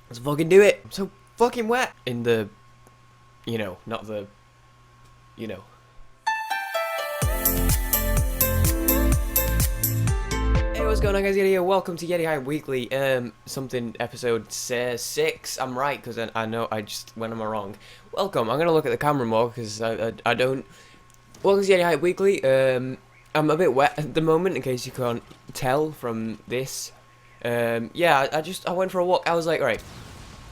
Let's fucking do it. I'm so fucking wet. In the, not the, you know. Hey, what's going on, guys? Yeti here. Welcome to Yetihype Weekly. Something episode 6. I'm right because I know I just when am I wrong. Welcome. I'm gonna look at the camera more because I don't. Welcome to Yetihype Weekly. I'm a bit wet at the moment in case you can't tell from this. Yeah, I went for a walk. I was like, right.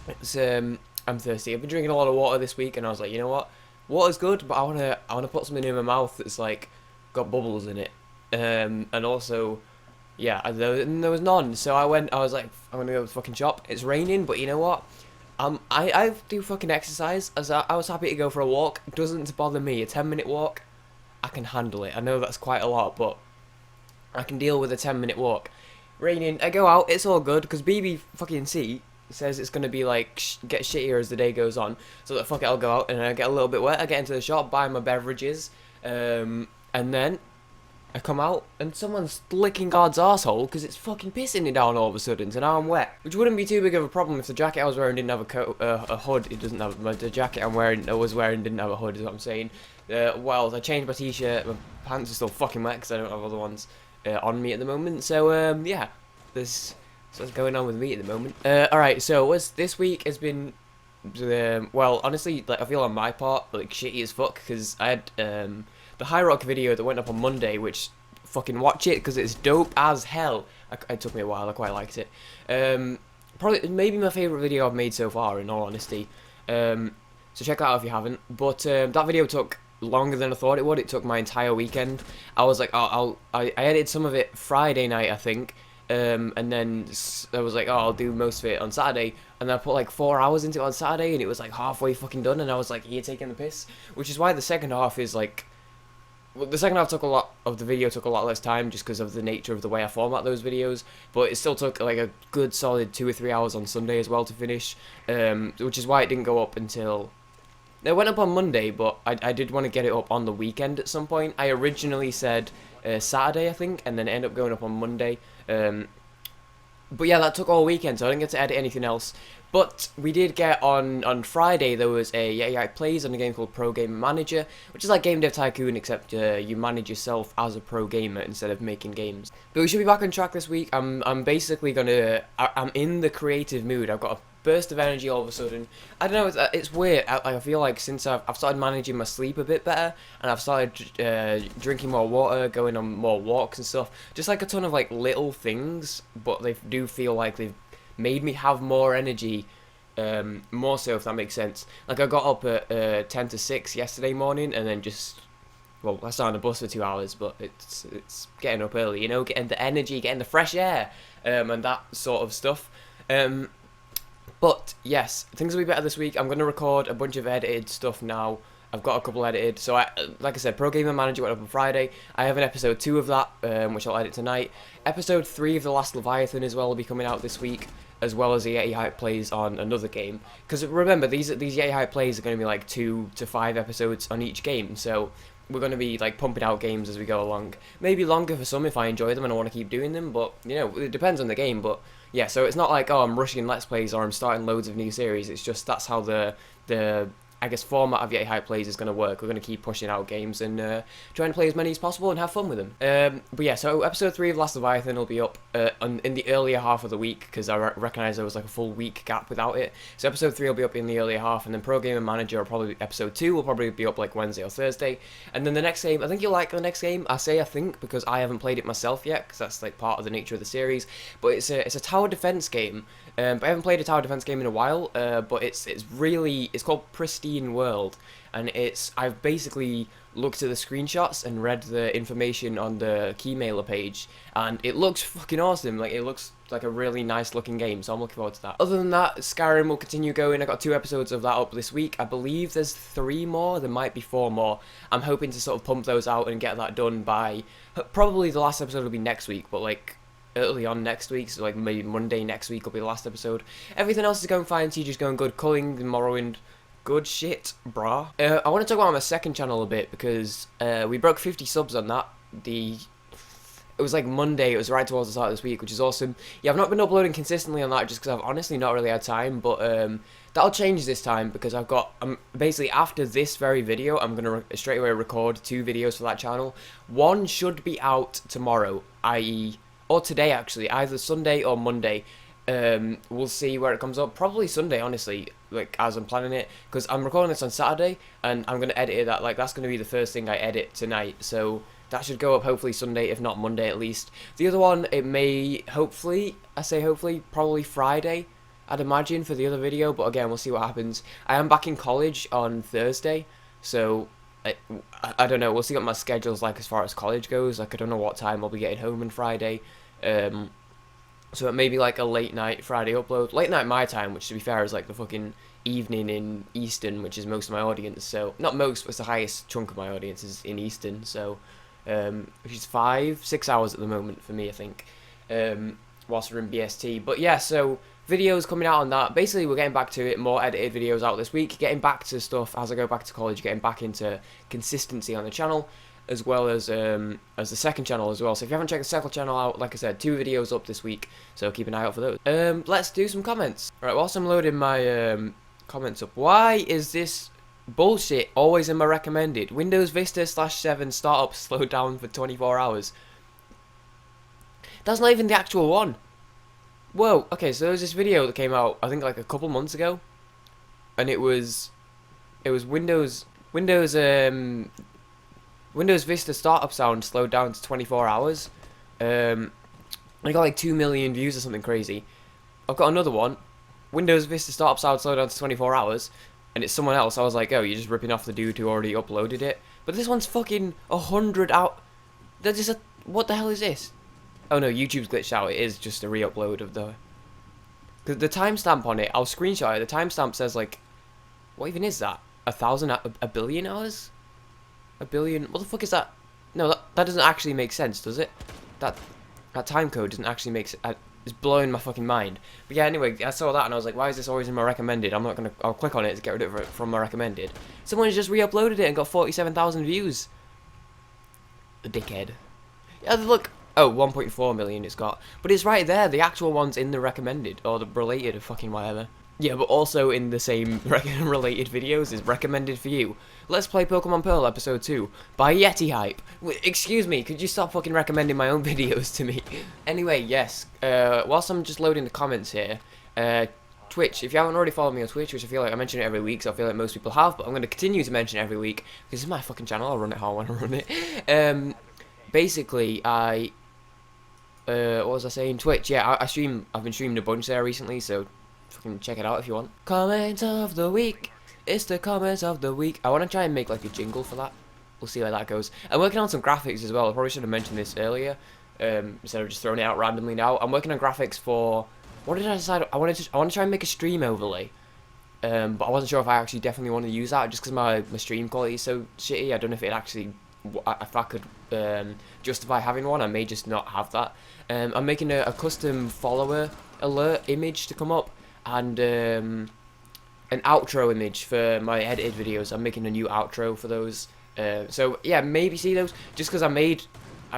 It's I'm thirsty. I've been drinking a lot of water this week, and I was like, you know what? Water's good, but I wanna put something in my mouth that's like got bubbles in it. And also, yeah, there was none. So I was like, I'm gonna go to the fucking shop. It's raining, but you know what? I do fucking exercise. As I was happy to go for a walk. It doesn't bother me. A 10-minute walk, I can handle it. I know that's quite a lot, but I can deal with a 10-minute walk. Raining, I go out. It's all good because BB fucking C says it's gonna be like get shittier as the day goes on. So that fuck it, I'll go out and I get a little bit wet. I get into the shop, buy my beverages, and then I come out and someone's licking God's arsehole because it's fucking pissing it down all of a sudden. So now I'm wet, which wouldn't be too big of a problem if the jacket I was wearing didn't have a hood. It doesn't have the jacket I was wearing didn't have a hood. Is what I'm saying. Well, I changed my t-shirt. My pants are still fucking wet because I don't have other ones on me at the moment. So yeah, this. So what's going on with me at the moment? Alright, so this week has been, well, honestly, like I feel on my part like shitty as fuck because I had the High Rock video that went up on Monday, which fucking watch it because it's dope as hell. It took me a while. I quite liked it. Probably maybe my favorite video I've made so far, in all honesty. So check that out if you haven't. But that video took longer than I thought it would. It took my entire weekend. I was like, I edited some of it Friday night, I think. And then I was like, oh, I'll do most of it on Saturday, and then I put like 4 hours into it on Saturday, and it was like halfway fucking done, and I was like, you're taking the piss, which is why the second half is like, well, the second half took a lot of the video took a lot less time just because of the nature of the way I format those videos, but it still took like a good solid 2 or 3 hours on Sunday as well to finish, which is why it didn't go up until. It went up on Monday, but I did want to get it up on the weekend at some point. I originally said Saturday, I think, and then it ended up going up on Monday. But yeah, that took all weekend, so I didn't get to edit anything else. But we did get on Friday, there was a Yetihype Plays on a game called Pro Gamer Manager, which is like Game Dev Tycoon, except you manage yourself as a pro gamer instead of making games. But we should be back on track this week. I'm basically I'm in the creative mood. I've got a burst of energy all of a sudden. I don't know, it's weird. I feel like since I've started managing my sleep a bit better, and I've started drinking more water, going on more walks and stuff, just like a ton of like little things, but they do feel like they've made me have more energy, more so, if that makes sense. Like I got up at 10 to 6 yesterday morning, and then just, well, I sat on the bus for 2 hours, but it's getting up early, you know, getting the energy, getting the fresh air, and that sort of stuff. But yes, things will be better this week. I'm going to record a bunch of edited stuff now. I've got a couple edited. So, like I said, Pro Gamer Manager went up on Friday. I have an episode 2 of that, which I'll edit tonight. Episode 3 of The Last Leviathan as well will be coming out this week, as well as the Yetihype Plays on another game. Because remember, these Yetihype Plays are going to be like 2 to 5 episodes on each game. So we're going to be like pumping out games as we go along. Maybe longer for some if I enjoy them and I want to keep doing them. But, you know, it depends on the game. But yeah, so it's not like, oh, I'm rushing Let's Plays or I'm starting loads of new series. It's just that's how the I guess format of Yetihype Plays is going to work. We're going to keep pushing out games and trying to play as many as possible and have fun with them. But yeah, so episode 3 of Last Leviathan will be up in the earlier half of the week, because I recognise there was like a full week gap without it. So episode 3 will be up in the earlier half, and then Pro Gamer Manager will probably episode 2 will probably be up like Wednesday or Thursday. And then the next game, I think you'll like the next game. I say I think because I haven't played it myself yet, because that's like part of the nature of the series. But it's a tower defense game. But I haven't played a tower defense game in a while. But it's called Pristine World, and I've basically looked at the screenshots and read the information on the Keymailer page, and it looks fucking awesome. Like, it looks like a really nice looking game, so I'm looking forward to that. Other than that, Skyrim will continue going. I got 2 episodes of that up this week. I believe there's 3 more. There might be 4 more. I'm hoping to sort of pump those out and get that done by probably the last episode will be next week, but like early on next week, so like maybe Monday next week will be the last episode. Everything else is going fine. TJ's going good. Culling and Morrowind, good shit, brah. I want to talk about my second channel a bit because we broke 50 subs on that. it was like Monday, it was right towards the start of this week, which is awesome. Yeah, I've not been uploading consistently on that just because I've honestly not really had time, but that'll change this time because I've got, basically after this very video, I'm going to straight away record 2 videos for that channel. One should be out tomorrow, i.e., or today actually, either Sunday or Monday. We'll see where it comes up. Probably Sunday, honestly, like as I'm planning it, because I'm recording this on Saturday and I'm gonna edit it. That's gonna be the first thing I edit tonight. So that should go up hopefully Sunday, if not Monday at least. The other one, it may hopefully, I say hopefully, probably Friday, I'd imagine, for the other video. But again, we'll see what happens. I am back in college on Thursday, so I don't know. We'll see what my schedule's like as far as college goes. Like I don't know what time I'll be getting home on Friday. So it may be like a late night Friday upload. Late night my time, which to be fair is like the fucking evening in Eastern, which is most of my audience. So, not most, but it's the highest chunk of my audience is in Eastern. So, which is 5-6 hours at the moment for me, I think, whilst we're in BST. But yeah, so videos coming out on that. Basically, we're getting back to it. More edited videos out this week. Getting back to stuff as I go back to college. Getting back into consistency on the channel, as well as the second channel as well. So if you haven't checked the second channel out, like I said, 2 videos up this week, so keep an eye out for those. Let's do some comments. Alright, whilst I'm loading my comments up, why is this bullshit always in my recommended? Windows Vista /7 startup slowed down for 24 hours. That's not even the actual one. Whoa, okay, so there was this video that came out, I think like a couple months ago, and it was Windows Vista startup sound slowed down to 24 hours. I got like 2 million views or something crazy. I've got another one. Windows Vista startup sound slowed down to 24 hours. And it's someone else. I was like, oh, you're just ripping off the dude who already uploaded it. But this one's fucking 100 out. That is what the hell is this? Oh no, YouTube's glitched out. It is just a re-upload of the timestamp on it. I'll screenshot it. The timestamp says like, what even is that? 1,000, a billion hours? A billion? What the fuck is that? No, that doesn't actually make sense, does it? That time code doesn't actually make sense. It's blowing my fucking mind. But yeah, anyway, I saw that and I was like, why is this always in my recommended? I'll click on it to get rid of it from my recommended. Someone's just re-uploaded it and got 47,000 views. The dickhead. Yeah, look. Oh, 1.4 million it's got. But it's right there. The actual one's in the recommended. Or the related or fucking whatever. Yeah, but also in the same related videos is recommended for you. Let's play Pokemon Pearl episode 2 by Yetihype. Excuse me, could you stop fucking recommending my own videos to me? Anyway, yes, whilst I'm just loading the comments here, Twitch, if you haven't already followed me on Twitch, which I feel like I mention it every week, so I feel like most people have, but I'm going to continue to mention it every week, because it's my fucking channel, I'll run it how I want to run it. Basically, what was I saying? Twitch, yeah, I've been streaming a bunch there recently, so fucking check it out if you want. Comment of the week. It's the comments of the week. I want to try and make like a jingle for that. We'll see how that goes. I'm working on some graphics as well. I probably should have mentioned this earlier, instead of just throwing it out randomly now. I'm working on graphics for, what did I decide? I want to try and make a stream overlay. But I wasn't sure if I actually definitely want to use that, just because my stream quality is so shitty. I don't know if it actually, if I could justify having one. I may just not have that. I'm making a custom follower alert image to come up, and an outro image for my edited videos. I'm making a new outro for those. So yeah, maybe see those. Just because I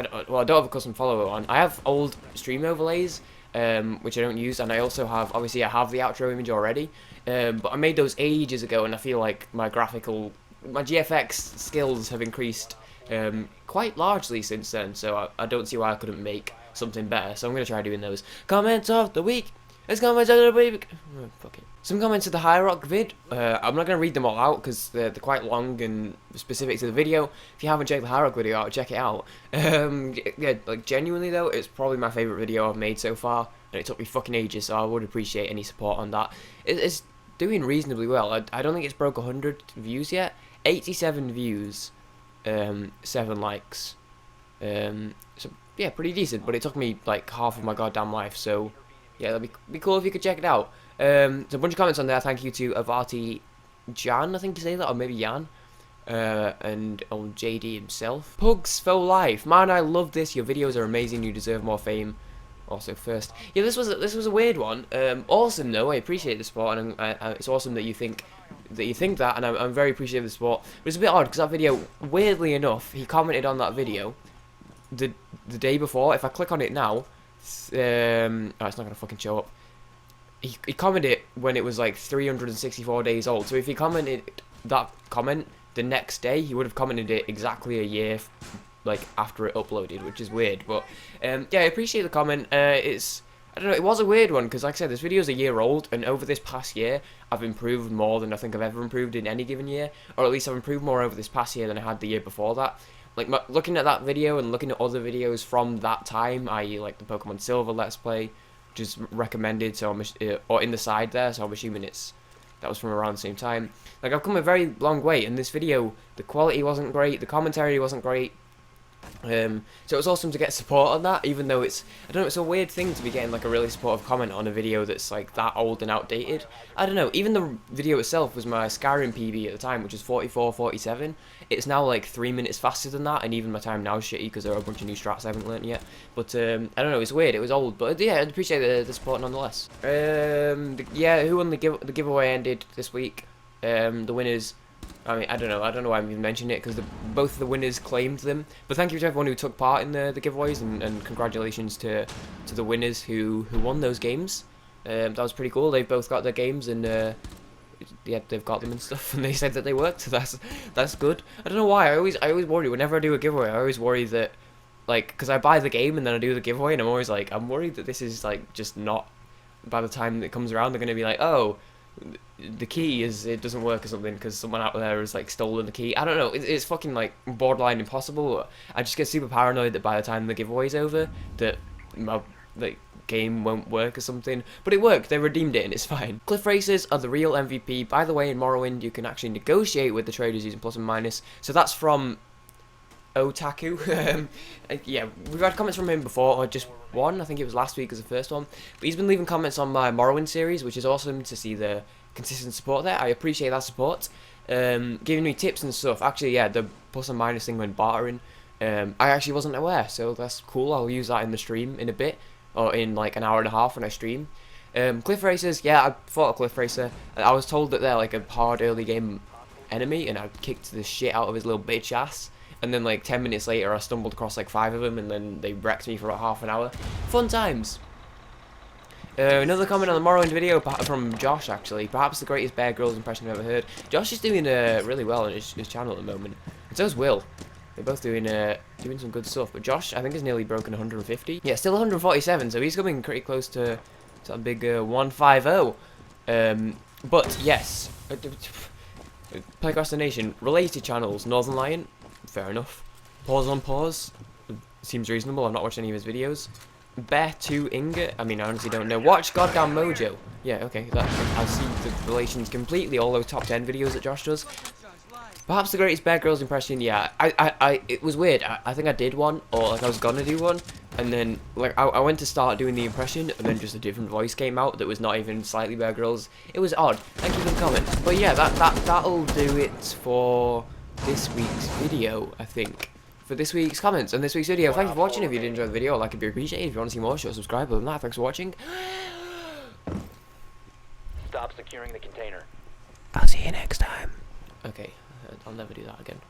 don't have a custom follower on. I have old stream overlays, which I don't use, and I also have, obviously I have the outro image already, but I made those ages ago, and I feel like my GFX skills have increased quite largely since then, so I don't see why I couldn't make something better. So I'm going to try doing those. Comments of the week. It's comments of the week. Oh, fuck it. Some comments of the High Rock vid. I'm not going to read them all out because they're quite long and specific to the video. If you haven't checked the High Rock video out, check it out. Yeah, like genuinely though, it's probably my favourite video I've made so far, and it took me fucking ages, so I would appreciate any support on that. It's doing reasonably well. I don't think it's broke 100 views yet. 87 views, 7 likes. So yeah, pretty decent, but it took me like half of my goddamn life, so yeah, that'd be cool if you could check it out. There's a bunch of comments on there. Thank you to Avati Jan, I think to say that, or maybe Jan, and old JD himself. Pugs for life, man, I love this. Your videos are amazing. You deserve more fame. Also first, yeah, this was a weird one. Awesome though. I appreciate the support, and it's awesome that you think that, and I'm very appreciative of the support. But it's a bit odd because that video, weirdly enough, he commented on that video the day before. If I click on it now, oh, it's not gonna fucking show up. He commented it when it was like 364 days old. So if he commented that comment the next day, he would have commented it exactly a year like after it uploaded, which is weird. But yeah, I appreciate the comment. I don't know, it was a weird one because, like I said, this video is a year old, and over this past year, I've improved more than I think I've ever improved in any given year, or at least I've improved more over this past year than I had the year before that. Like, looking at that video and looking at other videos from that time, i.e. like the Pokemon Silver Let's Play, just recommended, so or in the side there, so I'm assuming that was from around the same time. Like, I've come a very long way. In this video, the quality wasn't great, the commentary wasn't great. So it was awesome to get support on that, even though I don't know, it's a weird thing to be getting like a really supportive comment on a video that's like that old and outdated. I don't know, even the video itself was my Skyrim PB at the time, which is 44:47. It's now like 3 minutes faster than that, and even my time now is shitty because there are a bunch of new strats I haven't learnt yet. But I don't know, it's weird, it was old, but yeah, I'd appreciate the support nonetheless. Yeah, who won the giveaway ended this week. The winners, I mean, I don't know why I'm even mentioning it, because both of the winners claimed them. But thank you to everyone who took part in the giveaways, and congratulations to the winners who won those games. That was pretty cool. They've both got their games, and yeah, they've got them and stuff, and they said that they worked, so that's good. I don't know why, I always worry, whenever I do a giveaway, I always worry that, like, because I buy the game and then I do the giveaway, and I'm always like, I'm worried that this is, like, just not, by the time it comes around, they're going to be like, oh, the key it doesn't work or something because someone out there has like stolen the key. I don't know, it's fucking like borderline impossible. I just get super paranoid that by the time the giveaway's over that my game won't work or something. But it worked, they redeemed it and it's fine. Cliff Racers are the real MVP. By the way, in Morrowind you can actually negotiate with the traders using plus and minus, so that's from Otaku. Yeah, we've had comments from him before, or just one, I think it was last week as the first one, but he's been leaving comments on my Morrowind series, which is awesome to see the consistent support there. I appreciate that support. Giving me tips and stuff. Actually, yeah, the plus and minus thing when bartering, I actually wasn't aware, so that's cool. I'll use that in the stream in a bit, or in like an hour and a half when I stream. Cliff Racers, yeah, I fought a Cliff Racer. I was told that they're like a hard early game enemy, and I kicked the shit out of his little bitch ass. And then like 10 minutes later I stumbled across like 5 of them, and then they wrecked me for about half an hour. Fun times. Another comment on the Morrowind video from Josh, actually. Perhaps the greatest Bear Grylls impression I've ever heard. Josh is doing really well on his channel at the moment. And so is Will. They're both doing some good stuff. But Josh, I think, has nearly broken 150. Yeah, still 147, so he's coming pretty close to that big 150. But yes, Procrastination, related channels, Northern Lion, fair enough. Pause on Pause, seems reasonable, I've not watched any of his videos. Bear 2 Ingot, I mean, I honestly don't know. Watch Goddamn Mojo. Yeah, okay, I see the relations completely, all those top 10 videos that Josh does. Perhaps the greatest Bear Grylls impression, yeah, it was weird. I think I did one, or like I was gonna do one, and then like I went to start doing the impression, and then just a different voice came out that was not even slightly Bear Grylls. It was odd. Thank you for the comment. But yeah, that'll do it for this week's video, I think. For this week's comments and this week's video. Thank you for watching. If you did enjoy the video, like, it'd be appreciated. If you want to see more, subscribe. Other than that, thanks for watching. Stop securing the container. I'll see you next time. Okay, I'll never do that again.